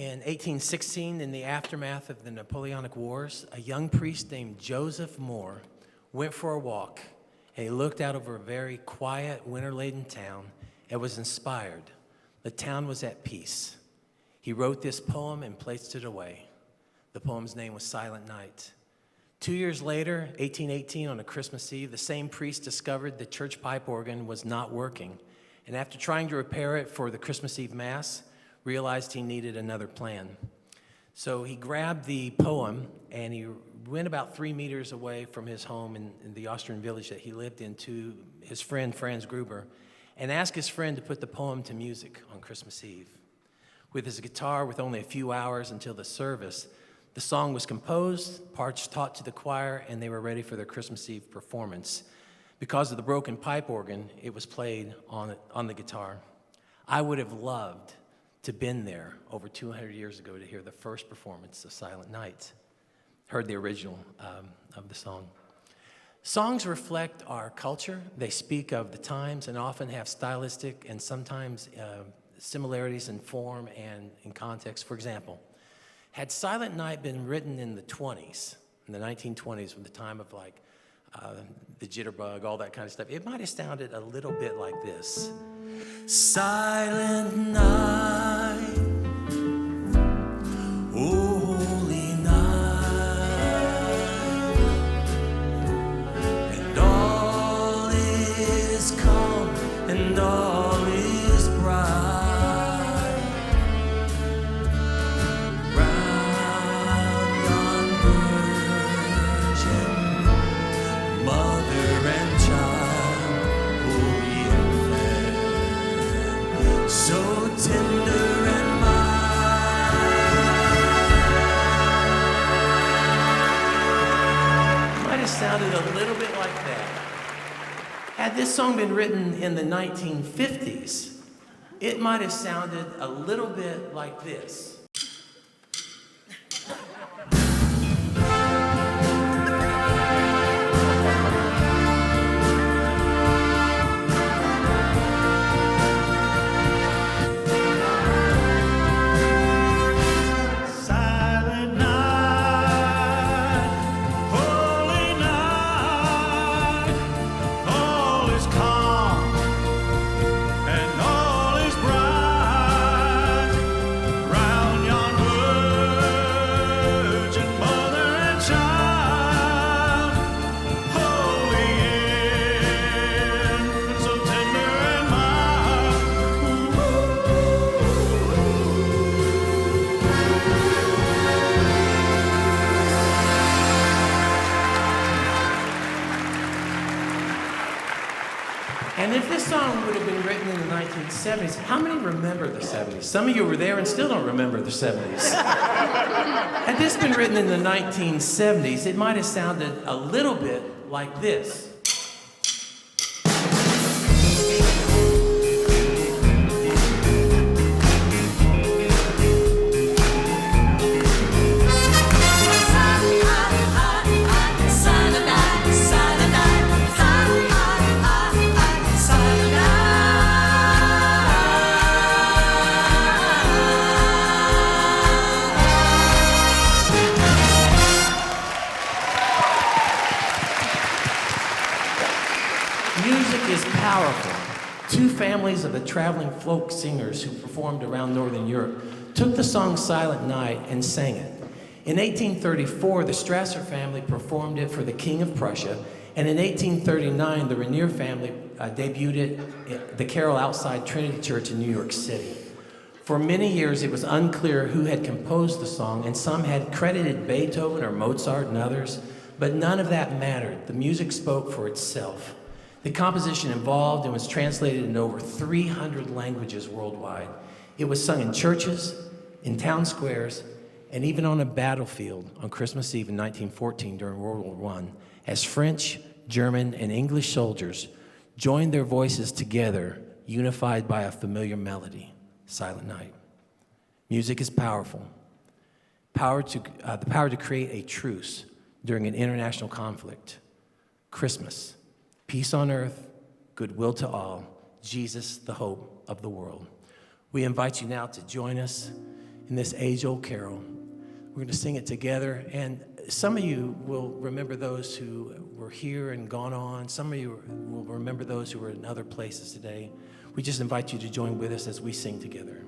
In 1816, in the aftermath of the Napoleonic Wars, a young priest named Joseph Moore went for a walk, and he looked out over a very quiet, winter-laden town and was inspired. The town was at peace. He wrote this poem and placed it away. The poem's name was Silent Night. 2 years later, 1818, on a Christmas Eve, the same priest discovered the church pipe organ was not working, and after trying to repair it for the Christmas Eve Mass, realized he needed another plan. So he grabbed the poem and he went about 3 meters away from his home in the Austrian village that he lived in to his friend Franz Gruber and asked his friend to put the poem to music on Christmas Eve. With his guitar, with only a few hours until the service, the song was composed, parts taught to the choir, and they were ready for their Christmas Eve performance. Because of the broken pipe organ, it was played on the guitar. I would have loved to been there over 200 years ago to hear the first performance of Silent Night. Heard the original of the song. Songs reflect our culture. They speak of the times and often have stylistic and sometimes similarities in form and in context. For example, had Silent Night been written in the 20s, in the 1920s, from the time of like the jitterbug, all that kind of stuff, it might have sounded a little bit like this. Silent night, holy night, and all is calm and all is bright. Round yon virgin, mother and child, holy infant, so tender and mild. Might have sounded a little bit like that. Had this song been written in the 1950s, it might have sounded a little bit like this. And if this song would have been written in the 1970s, how many remember the 70s? Some of you were there and still don't remember the 70s. Had this been written in the 1970s, it might have sounded a little bit like this. Music is powerful. Two families of the traveling folk singers who performed around Northern Europe took the song Silent Night and sang it. In 1834, the Strasser family performed it for the King of Prussia, and in 1839, the Rainier family debuted it at the carol outside Trinity Church in New York City. For many years, it was unclear who had composed the song, and some had credited Beethoven or Mozart and others, but none of that mattered. The music spoke for itself. The composition evolved and was translated into over 300 languages worldwide. It was sung in churches, in town squares, and even on a battlefield on Christmas Eve in 1914 during World War I, as French, German, and English soldiers joined their voices together, unified by a familiar melody, Silent Night. Music is powerful. The power to create a truce during an international conflict. Christmas. Peace on earth, goodwill to all, Jesus, the hope of the world. We invite you now to join us in this age-old carol. We're going to sing it together, and some of you will remember those who were here and gone on. Some of you will remember those who were in other places today. We just invite you to join with us as we sing together.